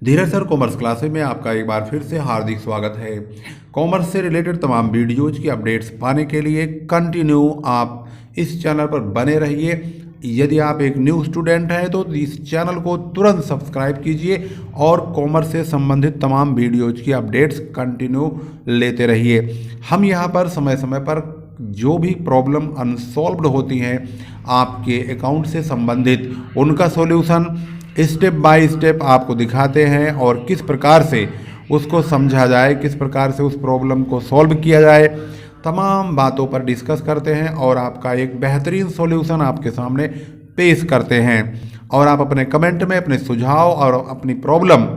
धीरज sir commerce classes में आपका एक बार फिर से हार्दिक स्वागत है। कॉमर्स से रिलेटेड तमाम वीडियोज की अपडेट्स पाने के लिए कंटिन्यू आप इस चैनल पर बने रहिए। यदि आप एक न्यू स्टूडेंट हैं तो इस चैनल को तुरंत सब्सक्राइब कीजिए और कॉमर्स से संबंधित तमाम वीडियोज की अपडेट्स कंटिन्यू लेते रहिए। हम यहाँ पर समय समय पर जो भी प्रॉब्लम अनसॉल्व्ड होती हैं आपके अकाउंट से संबंधित, उनका सॉल्यूशन स्टेप बाय स्टेप आपको दिखाते हैं और किस प्रकार से उसको समझा जाए, किस प्रकार से उस प्रॉब्लम को सॉल्व किया जाए, तमाम बातों पर डिस्कस करते हैं और आपका एक बेहतरीन सॉल्यूशन आपके सामने पेश करते हैं। और आप अपने कमेंट में अपने सुझाव और अपनी प्रॉब्लम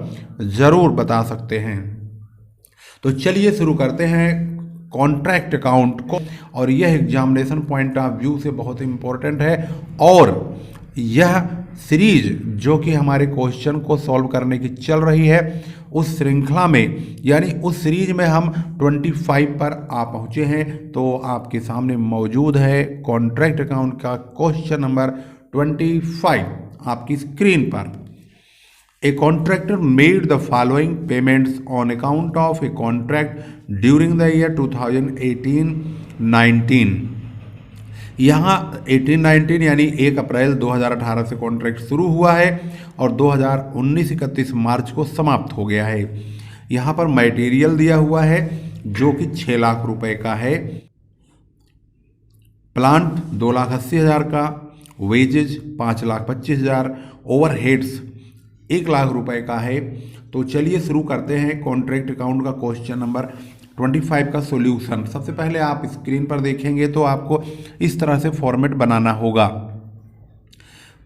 ज़रूर बता सकते हैं। तो चलिए शुरू करते हैं कॉन्ट्रैक्ट अकाउंट को। और यह एग्जामिनेशन पॉइंट ऑफ व्यू से बहुत इम्पोर्टेंट है और यह सीरीज जो कि हमारे क्वेश्चन को सॉल्व करने की चल रही है, उस श्रृंखला में यानी उस सीरीज में हम 25 पर आ पहुँचे हैं। तो आपके सामने मौजूद है कॉन्ट्रैक्ट अकाउंट का क्वेश्चन नंबर 25 आपकी स्क्रीन पर। A contractor made the following payments on account of a contract during the year 2018-19। यहाँ 18-19 यानी 1 अप्रैल 2018 से कॉन्ट्रैक्ट शुरू हुआ है और 2019-31 मार्च को समाप्त हो गया है। यहाँ पर मटेरियल दिया हुआ है जो कि 6 लाख रुपए का है, प्लांट 2,80,000 का, वेजेज 5,25,000, ओवरहेड्स 1 लाख रुपए का है। तो चलिए शुरू करते हैं कॉन्ट्रैक्ट अकाउंट का क्वेश्चन नंबर 25 का सॉल्यूशन। सबसे पहले आप स्क्रीन पर देखेंगे तो आपको इस तरह से फॉर्मेट बनाना होगा।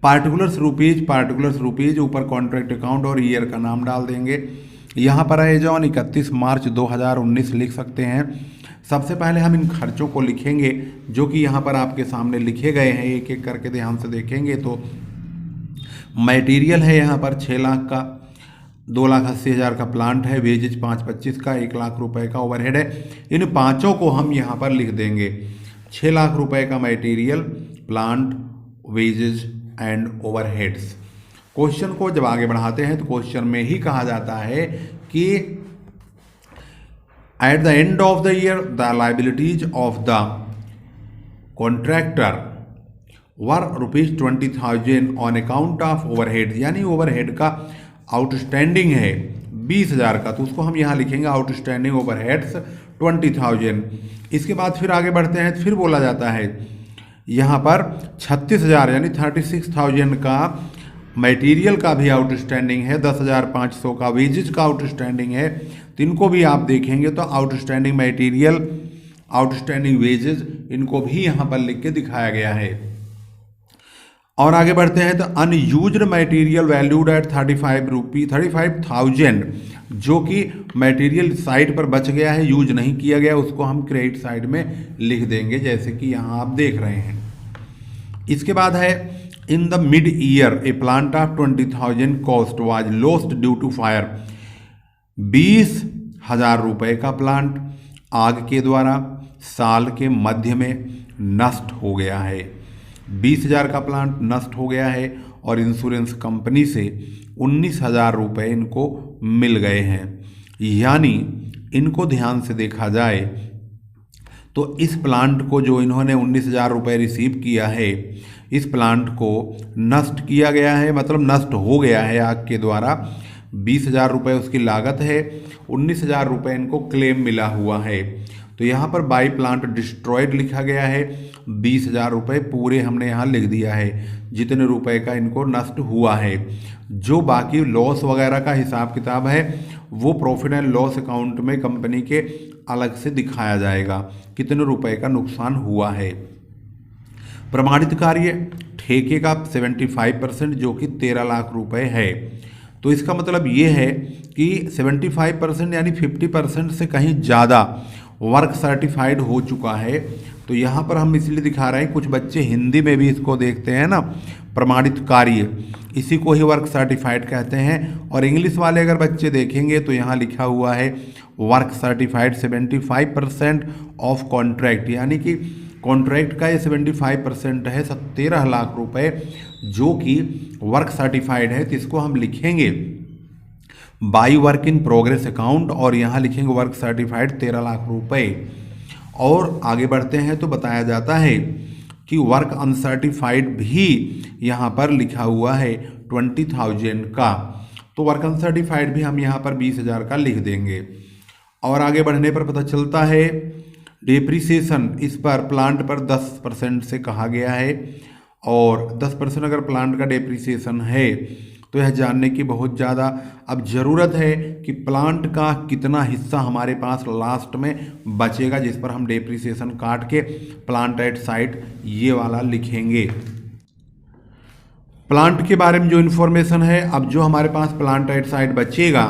पार्टिकुलर्स रुपीज ऊपर कॉन्ट्रैक्ट अकाउंट और ईयर का नाम डाल देंगे। यहाँ पर है जो 31 मार्च 2019 लिख सकते हैं। सबसे पहले हम इन खर्चों को लिखेंगे जो कि यहाँ पर आपके सामने लिखे गए हैं। एक एक करके ध्यान से देखेंगे तो मटेरियल है यहाँ पर 6 लाख का, 2,80,000 का प्लांट है, वेजेज 5,25 का, 1 लाख रुपए का ओवरहेड है। इन पांचों को हम यहाँ पर लिख देंगे। 6 लाख रुपए का material, plant, wages and overheads. Question को जब आगे बढ़ाते हैं तो क्वेश्चन में ही कहा जाता है कि at the end of the year the liabilities of the contractor were ₹20,000 on account of overhead, यानी ओवरहेड का आउटस्टैंडिंग है 20,000 का, तो उसको हम यहाँ लिखेंगे आउटस्टैंडिंग ओवरहेड्स 20,000। इसके बाद फिर आगे बढ़ते हैं तो फिर बोला जाता है यहाँ पर 36,000 यानी 36,000 का मटेरियल का भी आउटस्टैंडिंग है, 10,500 का वेजेज का आउटस्टैंडिंग है। तो इनको भी आप देखेंगे तो आउटस्टैंडिंग मटेरियल, आउटस्टैंडिंग वेजेज, इनको भी यहाँ पर लिख के दिखाया गया है। और आगे बढ़ते हैं तो अनयूज्ड मटेरियल वैल्यूड एट 35,000 जो कि मटेरियल साइड पर बच गया है, यूज नहीं किया गया, उसको हम क्रेडिट साइड में लिख देंगे जैसे कि यहाँ आप देख रहे हैं। इसके बाद है in the mid year a plant of 20,000 cost was lost due to fire. 20,000 रुपए का प्लांट आग के द्वारा साल के मध्य में नष्ट हो गया है। 20,000 का प्लांट नष्ट हो गया है और इंश्योरेंस कंपनी से 19,000 रुपये इनको मिल गए हैं। यानी इनको ध्यान से देखा जाए तो इस प्लांट को जो इन्होंने 19,000 रुपये रिसीव किया है, इस प्लांट को नष्ट किया गया है, मतलब नष्ट हो गया है आग के द्वारा। 20,000 रुपये उसकी लागत है, 19,000 रुपये इनको क्लेम मिला हुआ है। तो यहाँ पर बाई प्लांट डिस्ट्रॉयड लिखा गया है, 20,000 रुपये पूरे हमने यहाँ लिख दिया है जितने रुपए का इनको नष्ट हुआ है। जो बाकी लॉस वगैरह का हिसाब किताब है वो प्रॉफिट एंड लॉस अकाउंट में कंपनी के अलग से दिखाया जाएगा कितने रुपए का नुकसान हुआ है। प्रमाणित कार्य ठेके का 75% जो कि 13 लाख रुपए है। तो इसका मतलब ये है कि 75% यानी 50% से कहीं ज़्यादा वर्क सर्टिफाइड हो चुका है। तो यहाँ पर हम इसलिए दिखा रहे हैं, कुछ बच्चे हिंदी में भी इसको देखते हैं ना, प्रमाणित कार्य, इसी को ही वर्क सर्टिफाइड कहते हैं। और इंग्लिश वाले अगर बच्चे देखेंगे तो यहाँ लिखा हुआ है वर्क सर्टिफाइड 75% ऑफ कॉन्ट्रैक्ट, यानी कि कॉन्ट्रैक्ट का ये 75% है 13 लाख रुपए जो कि वर्क सर्टिफाइड है। तो इसको हम लिखेंगे by work in progress account, और यहाँ लिखेंगे वर्क सर्टिफाइड 13 लाख रुपए। और आगे बढ़ते हैं तो बताया जाता है कि वर्क अनसर्टिफाइड भी यहाँ पर लिखा हुआ है 20,000 का, तो वर्क अनसर्टिफाइड भी हम यहाँ पर 20,000 का लिख देंगे। और आगे बढ़ने पर पता चलता है डेप्रीसिएशन इस पर प्लांट पर 10% से कहा गया है, और 10% अगर प्लांट का डेप्रीसिएशन है तो यह जानने की बहुत ज़्यादा अब ज़रूरत है कि प्लांट का कितना हिस्सा हमारे पास लास्ट में बचेगा, जिस पर हम डेप्रीसिएशन काट के प्लांट एट साइट ये वाला लिखेंगे। प्लांट के बारे में जो इन्फॉर्मेशन है, अब जो हमारे पास प्लांट एट साइट बचेगा,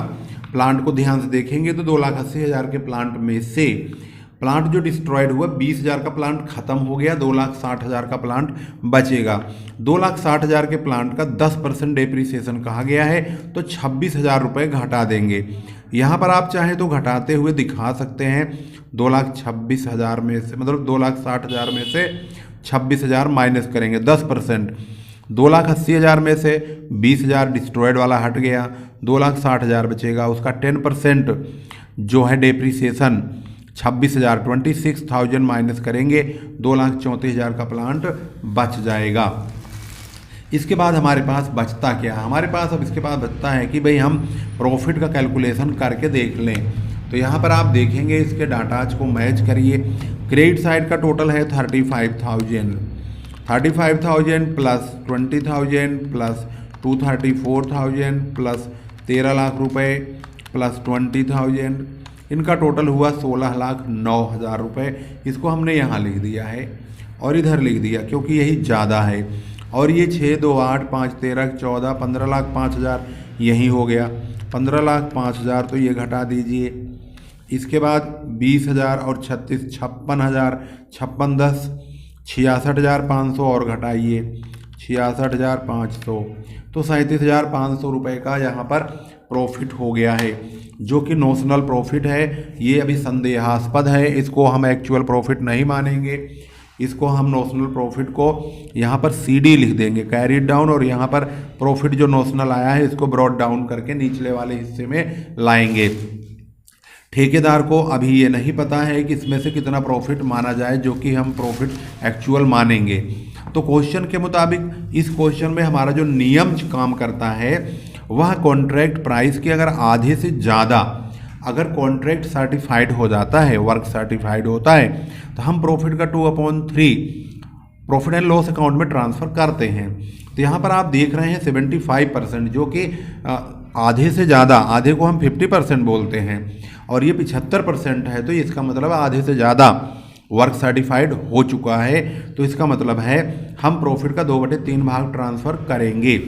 प्लांट को ध्यान से देखेंगे तो 2,80,000 के प्लांट में से प्लांट जो डिस्ट्रॉयड हुआ 20,000 का प्लांट खत्म हो गया, 2,60,000 का प्लांट बचेगा। 2,60,000 के प्लांट का 10% डेप्रीसिएशन कहा गया है, तो 26,000 रुपये घटा देंगे। यहाँ पर आप चाहें तो घटाते हुए दिखा सकते हैं, 2,26,000 में से मतलब 2,60,000 में से 26,000 माइनस करेंगे 10%। 2,80,000 में से 20,000 डिस्ट्रॉयड वाला हट गया, 2,60,000 बचेगा, उसका 10% जो है डेप्रीसिएशन 26,000 26,000 माइनस करेंगे, 2,34,000 का प्लांट बच जाएगा। इसके बाद हमारे पास बचता क्या है, हमारे पास अब इसके बाद बचता है कि भाई हम प्रॉफिट का कैलकुलेशन करके देख लें। तो यहाँ पर आप देखेंगे इसके डाटाज को मैच करिए। क्रेडिट साइड का टोटल है 35,000 प्लस 20,000 प्लस 234,000 प्लस 13 लाख रुपए प्लस 20,000, इनका टोटल हुआ 16,09,000 रुपये। इसको हमने यहाँ लिख दिया है और इधर लिख दिया क्योंकि यही ज़्यादा है। और ये 6, 2, 8, 5, 13, 14, 15,05,000 यही हो गया। 15,05,000 तो ये घटा दीजिए। इसके बाद 20,000 और 36, 56,000, 56 10 66,500 और घटाइए 66,500, तो 37,500 रुपये का यहाँ पर प्रॉफिट हो गया है, जो कि नॉशनल प्रॉफिट है। ये अभी संदेहास्पद है, इसको हम एक्चुअल प्रॉफिट नहीं मानेंगे, इसको हम नॉशनल प्रॉफिट को यहाँ पर CD लिख देंगे, कैरी डाउन, और यहाँ पर प्रॉफिट जो नॉशनल आया है इसको ब्रॉड डाउन करके निचले वाले हिस्से में लाएंगे। ठेकेदार को अभी ये नहीं पता है कि इसमें से कितना प्रॉफिट माना जाए, जो कि हम प्रॉफिट एक्चुअल मानेंगे। तो क्वेश्चन के मुताबिक इस क्वेश्चन में हमारा जो नियम काम करता है वह कॉन्ट्रैक्ट प्राइस के अगर आधे से ज़्यादा अगर कॉन्ट्रैक्ट सर्टिफाइड हो जाता है, वर्क सर्टिफाइड होता है, तो हम प्रॉफिट का 2/3 प्रॉफिट एंड लॉस अकाउंट में ट्रांसफ़र करते हैं। तो यहाँ पर आप देख रहे हैं 75%, जो कि आधे से ज़्यादा, आधे को हम 50% बोलते हैं और ये 75% है, तो इसका मतलब आधे से ज़्यादा वर्क सर्टिफाइड हो चुका है। तो इसका मतलब है हम प्रॉफिट का 2/3 भाग ट्रांसफ़र करेंगे।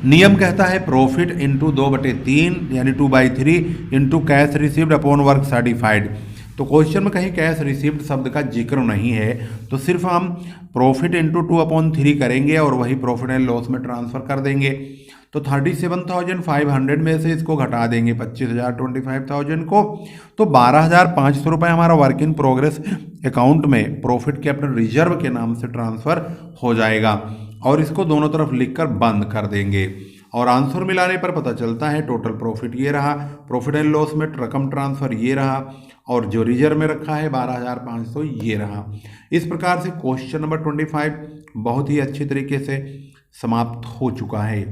नियम कहता है प्रॉफिट इंटू 2/3 यानी 2/3 into cash received upon work certified. तो क्वेश्चन में कहीं कैश रिसीव्ड शब्द का जिक्र नहीं है, तो सिर्फ हम प्रॉफिट इंटू 2/3 करेंगे और वही प्रॉफिट एंड लॉस में ट्रांसफ़र कर देंगे। तो 37,500 में से इसको घटा देंगे 25,000 25,000 को, तो 12,500 रुपये हमारा वर्क इन प्रोग्रेस अकाउंट में प्रॉफिट कैपिटल रिजर्व के नाम से ट्रांसफ़र हो जाएगा और इसको दोनों तरफ लिखकर बंद कर देंगे। और आंसर मिलाने पर पता चलता है टोटल प्रॉफिट ये रहा, प्रॉफिट एंड लॉस में रकम ट्रांसफ़र ये रहा, और जो रिजर्व में रखा है 12,500 ये रहा। इस प्रकार से क्वेश्चन नंबर 25 बहुत ही अच्छी तरीके से समाप्त हो चुका है।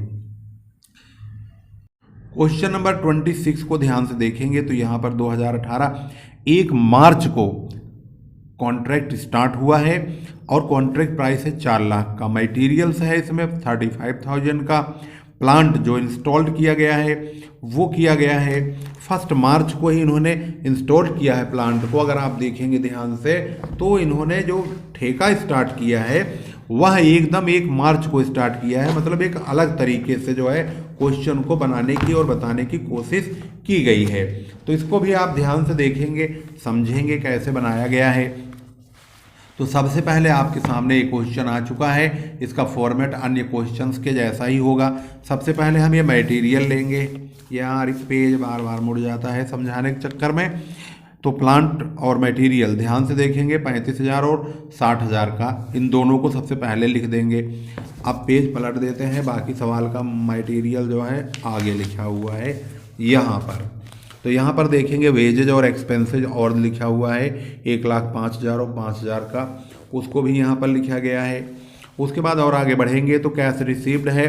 क्वेश्चन नंबर 26 को ध्यान से देखेंगे तो यहाँ पर 2018 1 मार्च को कॉन्ट्रैक्ट स्टार्ट हुआ है और कॉन्ट्रैक्ट प्राइस है 4 लाख का। मटेरियल्स है इसमें 35,000 का। प्लांट जो इंस्टॉल्ड किया गया है वो किया गया है 1 मार्च को ही इन्होंने इंस्टॉल किया है प्लांट को। अगर आप देखेंगे ध्यान से तो इन्होंने जो ठेका स्टार्ट किया है वह एकदम 1 मार्च को स्टार्ट किया है, मतलब एक अलग तरीके से जो है क्वेश्चन को बनाने की और बताने की कोशिश की गई है। तो इसको भी आप ध्यान से देखेंगे, समझेंगे कैसे बनाया गया है। तो सबसे पहले आपके सामने एक क्वेश्चन आ चुका है, इसका फॉर्मेट अन्य क्वेश्चंस के जैसा ही होगा। सबसे पहले हम ये मटेरियल लेंगे, यार पेज बार बार मुड़ जाता है समझाने के चक्कर में। तो प्लांट और मटेरियल ध्यान से देखेंगे 35,000 और 60,000 का, इन दोनों को सबसे पहले लिख देंगे। अब पेज पलट देते हैं, बाकी सवाल का मटेरियल जो है आगे लिखा हुआ है यहाँ पर। तो यहाँ पर देखेंगे वेजेज और एक्सपेंसेज और लिखा हुआ है 1,05,000 और 5,000 का, उसको भी यहाँ पर लिखा गया है। उसके बाद और आगे बढ़ेंगे तो कैश रिसीव्ड है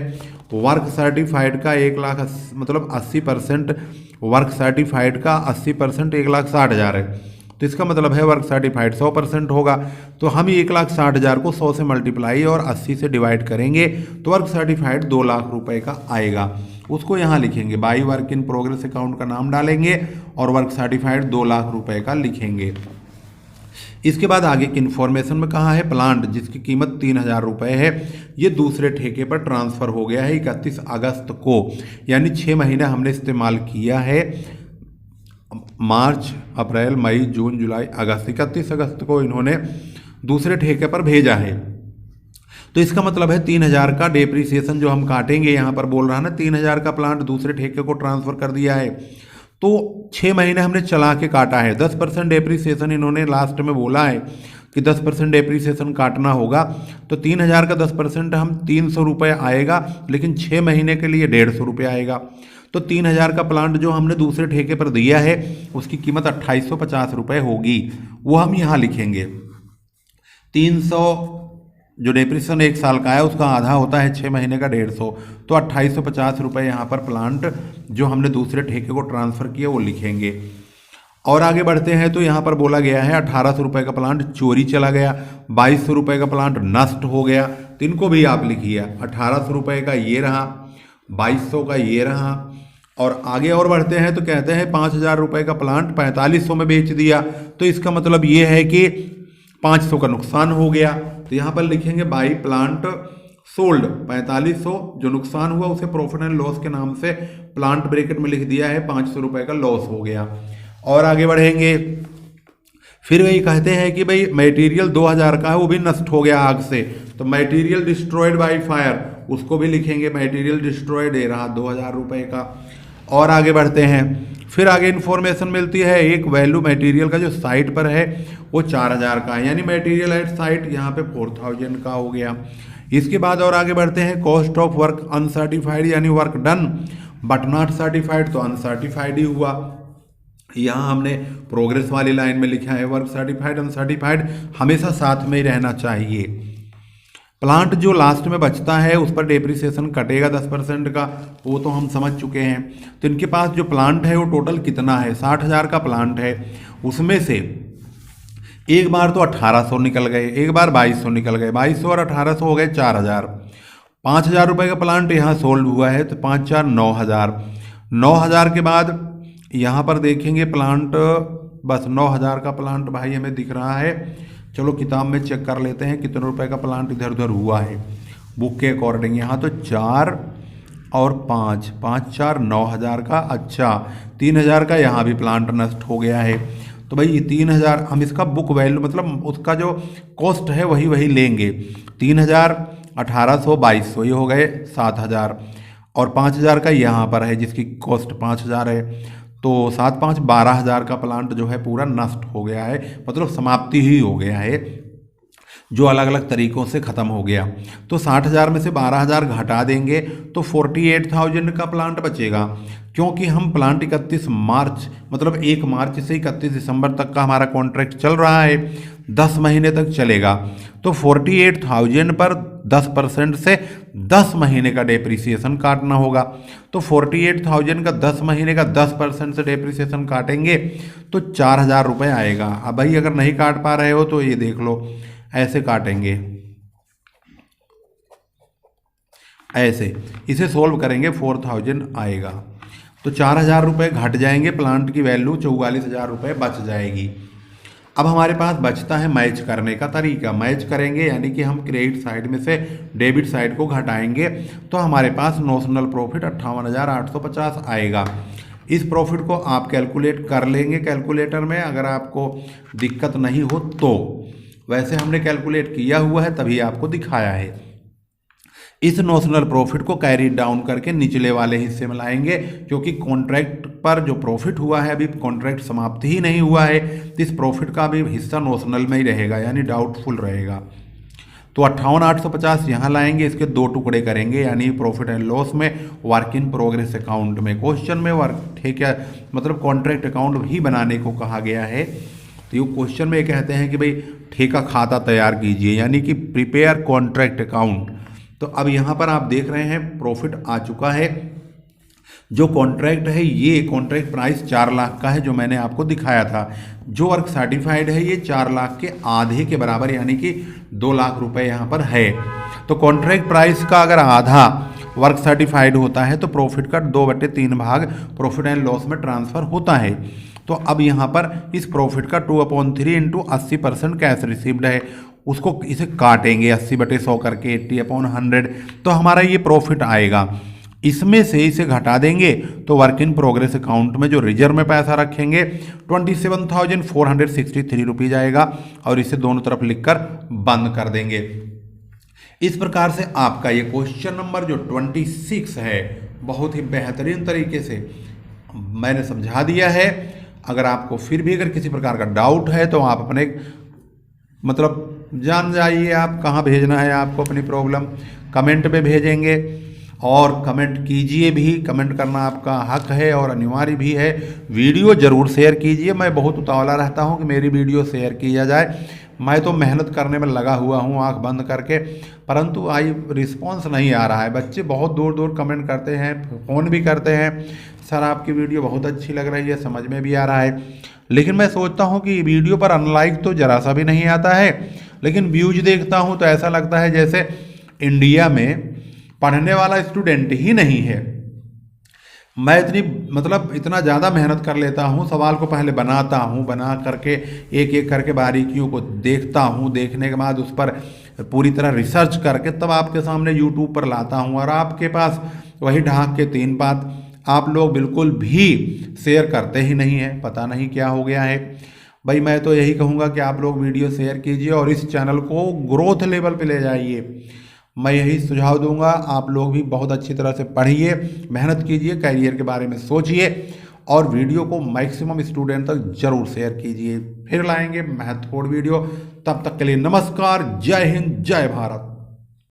वर्क सर्टिफाइड का 1,00,000 मतलब 80%, वर्क सर्टिफाइड का 80% 1,60,000 है। तो इसका मतलब है वर्क सर्टिफाइड 100% होगा। तो हम 1,60,000 को 100 से मल्टीप्लाई और 80 से डिवाइड करेंगे तो वर्क सर्टिफाइड 2 लाख रुपए का आएगा। उसको यहाँ लिखेंगे, by work in progress account का नाम डालेंगे और वर्क सर्टिफाइड 2 लाख रुपए का लिखेंगे। इसके बाद आगे की इन्फॉर्मेशन में कहा है प्लांट जिसकी कीमत 3,000 रुपये है, ये दूसरे ठेके पर ट्रांसफ़र हो गया है 31 अगस्त को, यानी 6 महीने हमने इस्तेमाल किया है, मार्च, अप्रैल, मई, जून, जुलाई, अगस्त, 31 अगस्त को इन्होंने दूसरे ठेके पर भेजा है। तो इसका मतलब है 3,000 का डेप्रीसिएशन जो हम काटेंगे, यहाँ पर बोल रहा है ना 3,000 का प्लांट दूसरे ठेके को ट्रांसफ़र कर दिया है, तो 6 महीने हमने चला के काटा है। 10% डेप्रीसिएशन इन्होंने लास्ट में बोला है कि 10% डेप्रीसिएशन काटना होगा। तो 3,000 का 10% हम 300 रुपये आएगा, लेकिन 6 महीने के लिए 150 रुपये आएगा। तो 3,000 का प्लांट जो हमने दूसरे ठेके पर दिया है उसकी कीमत 2,850 रुपये होगी, वो हम यहाँ लिखेंगे। 300 जो डेप्रीसिएशन 1 साल का है उसका आधा होता है 6 महीने का 150, तो 2,850 रुपये यहाँ पर प्लांट जो हमने दूसरे ठेके को ट्रांसफ़र किया वो लिखेंगे। और आगे बढ़ते हैं तो यहाँ पर बोला गया है 1,800 रुपये का प्लांट चोरी चला गया, 2,200 रुपये का प्लांट नष्ट हो गया, तो इनको भी आप लिखिए। 1,800 रुपये का ये रहा, 2,200 का ये रहा। और आगे और बढ़ते हैं तो कहते हैं 5,000 रुपये का प्लांट 4,500 में बेच दिया, तो इसका मतलब ये है कि 500 का नुकसान हो गया। तो यहाँ पर लिखेंगे बाई प्लांट सोल्ड 4,500, जो नुकसान हुआ उसे प्रॉफिट एंड लॉस के नाम से प्लांट ब्रैकेट में लिख दिया है, 500 रुपये का लॉस हो गया। और आगे बढ़ेंगे फिर वही कहते हैं कि भाई मटेरियल 2,000 का है वो भी नष्ट हो गया आग से, तो मटेरियल डिस्ट्रॉयड बाय फायर उसको भी लिखेंगे, मटेरियल डिस्ट्रॉयड है रहा 2,000 रुपये का। और आगे बढ़ते हैं फिर आगे इन्फॉर्मेशन मिलती है एक वैल्यू मटेरियल का जो साइट पर है वो 4,000 का है, यानी मटेरियल एट साइट यहाँ पे 4,000 का हो गया। इसके बाद और आगे बढ़ते हैं कॉस्ट ऑफ वर्क अनसर्टिफाइड, यानी work done but not certified, तो अनसर्टिफाइड ही हुआ। यहाँ हमने प्रोग्रेस वाली लाइन में लिखा है वर्क सर्टिफाइड अनसर्टिफाइड हमेशा साथ में ही रहना चाहिए। प्लांट जो लास्ट में बचता है उस पर डेप्रिसिएशन कटेगा 10% का, वो तो हम समझ चुके हैं। तो इनके पास जो प्लांट है वो टोटल कितना है, 60,000 का प्लांट है, उसमें से एक बार तो 1,800 निकल गए, एक बार 2,200 निकल गए, 2,200 और 1,800 हो गए 4,000। 5,000 रुपये का प्लांट यहाँ सोल्व हुआ है, तो 5,4 9,000। 9,000 के बाद यहाँ पर देखेंगे प्लांट बस 9,000 का प्लांट भाई हमें दिख रहा है। चलो किताब में चेक कर लेते हैं कितने रुपए का प्लांट इधर उधर हुआ है बुक के अकॉर्डिंग। यहाँ तो 4 और 5, 5 4 9,000 का। अच्छा 3,000 का यहाँ भी प्लांट नष्ट हो गया है, तो भाई 3,000 हम इसका बुक वैल्यू मतलब उसका जो कॉस्ट है वही लेंगे। 3,000 1,800 2,200 ये हो गए 7,000, और 5,000 का यहाँ पर है जिसकी कॉस्ट 5,000 है, तो 7 5 12,000 का प्लांट जो है पूरा नष्ट हो गया है, मतलब समाप्ति ही हो गया है, जो अलग अलग तरीकों से ख़त्म हो गया। तो 60,000 में से 12,000 घटा देंगे तो 48,000 का प्लांट बचेगा, क्योंकि हम प्लांट 31 मार्च मतलब 1 मार्च से 31 दिसंबर तक का हमारा कॉन्ट्रैक्ट चल रहा है, 10 महीने तक चलेगा। तो 48,000 पर 10% से 10 महीने का डेप्रिसिएशन काटना होगा। तो 48,000 का 10 महीने का 10% से डेप्रिसिएशन काटेंगे तो 4,000 रुपये आएगा। अब भाई अगर नहीं काट पा रहे हो तो ये देख लो, ऐसे काटेंगे, ऐसे इसे सोल्व करेंगे 4,000 आएगा, तो 4,000 रुपये घट जाएंगे, प्लांट की वैल्यू 44,000 रुपये बच जाएगी। अब हमारे पास बचता है मैच करने का तरीका। मैच करेंगे यानी कि हम क्रेडिट साइड में से डेबिट साइड को घटाएंगे, तो हमारे पास नोशनल प्रॉफिट 58,850 आएगा। इस प्रॉफिट को आप कैलकुलेट कर लेंगे कैलकुलेटर में, अगर आपको दिक्कत नहीं हो तो। वैसे हमने कैलकुलेट किया हुआ है तभी आपको दिखाया है। इस नोशनल प्रॉफिट को कैरी डाउन करके निचले वाले हिस्से में लाएंगे, क्योंकि कॉन्ट्रैक्ट पर जो प्रॉफिट हुआ है अभी कॉन्ट्रैक्ट समाप्त ही नहीं हुआ है, तो इस प्रॉफिट का भी हिस्सा नोशनल में ही रहेगा, यानी डाउटफुल रहेगा। तो 58,850 यहाँ लाएंगे, इसके 2 टुकड़े करेंगे, यानी प्रॉफिट एंड लॉस में, वर्क इन प्रोग्रेस अकाउंट में। क्वेश्चन में वर्क ठेका मतलब कॉन्ट्रैक्ट अकाउंट भी बनाने को कहा गया है। तो ये क्वेश्चन में कहते हैं कि भाई ठेका खाता तैयार कीजिए, यानी कि प्रिपेयर कॉन्ट्रैक्ट अकाउंट। तो अब यहाँ पर आप देख रहे हैं प्रॉफिट आ चुका है। जो कॉन्ट्रैक्ट है, ये कॉन्ट्रैक्ट प्राइस 4 लाख का है जो मैंने आपको दिखाया था। जो वर्क सर्टिफाइड है ये 4 लाख के आधे के बराबर, यानी कि 2 लाख रुपए यहाँ पर है। तो कॉन्ट्रैक्ट प्राइस का अगर आधा वर्क सर्टिफाइड होता है तो प्रॉफिट का 2/3 भाग प्रॉफिट एंड लॉस में ट्रांसफर होता है। तो अब यहाँ पर इस प्रॉफिट का 2/3 इंटू 80% कैश रिसीव्ड है, उसको इसे काटेंगे 80/100 करके, 80/100, तो हमारा ये प्रॉफिट आएगा। इसमें से इसे घटा देंगे तो वर्क इन प्रोग्रेस अकाउंट में जो रिजर्व में पैसा रखेंगे 27,463 रुपीज़ आएगा, और इसे दोनों तरफ लिखकर बंद कर देंगे। इस प्रकार से आपका ये क्वेश्चन नंबर जो 26 है बहुत ही बेहतरीन तरीके से मैंने समझा दिया है। अगर आपको फिर भी अगर किसी प्रकार का डाउट है तो आप अपने मतलब जान जाइए आप कहाँ भेजना है आपको अपनी प्रॉब्लम, कमेंट पे भेजेंगे, और कमेंट कीजिए भी। कमेंट करना आपका हक है और अनिवार्य भी है। वीडियो ज़रूर शेयर कीजिए। मैं बहुत उतावला रहता हूं कि मेरी वीडियो शेयर किया जाए। मैं तो मेहनत करने में लगा हुआ हूं आंख बंद करके, परंतु रिस्पॉन्स नहीं आ रहा है। बच्चे बहुत दूर दूर कमेंट करते हैं, फ़ोन भी करते हैं, सर आपकी वीडियो बहुत अच्छी लग रही है, समझ में भी आ रहा है। लेकिन मैं सोचता हूँ कि वीडियो पर अनलाइक तो ज़रा सा भी नहीं आता है, लेकिन व्यूज देखता हूँ तो ऐसा लगता है जैसे इंडिया में पढ़ने वाला स्टूडेंट ही नहीं है। मैं इतना ज़्यादा मेहनत कर लेता हूँ, सवाल को पहले बनाता हूँ, बना करके एक एक करके बारीकियों को देखता हूँ, देखने के बाद उस पर पूरी तरह रिसर्च करके तब आपके सामने यूट्यूब पर लाता हूँ। और आपके पास वही ढाक के 3 बात, आप लोग बिल्कुल भी शेयर करते ही नहीं हैं, पता नहीं क्या हो गया है। भाई मैं तो यही कहूँगा कि आप लोग वीडियो शेयर कीजिए और इस चैनल को ग्रोथ लेवल पे ले जाइए। मैं यही सुझाव दूंगा। आप लोग भी बहुत अच्छी तरह से पढ़िए, मेहनत कीजिए, कैरियर के बारे में सोचिए, और वीडियो को मैक्सिमम स्टूडेंट तक जरूर शेयर कीजिए। फिर लाएंगे महत्वपूर्ण वीडियो। तब तक के लिए नमस्कार, जय हिंद, जय भारत।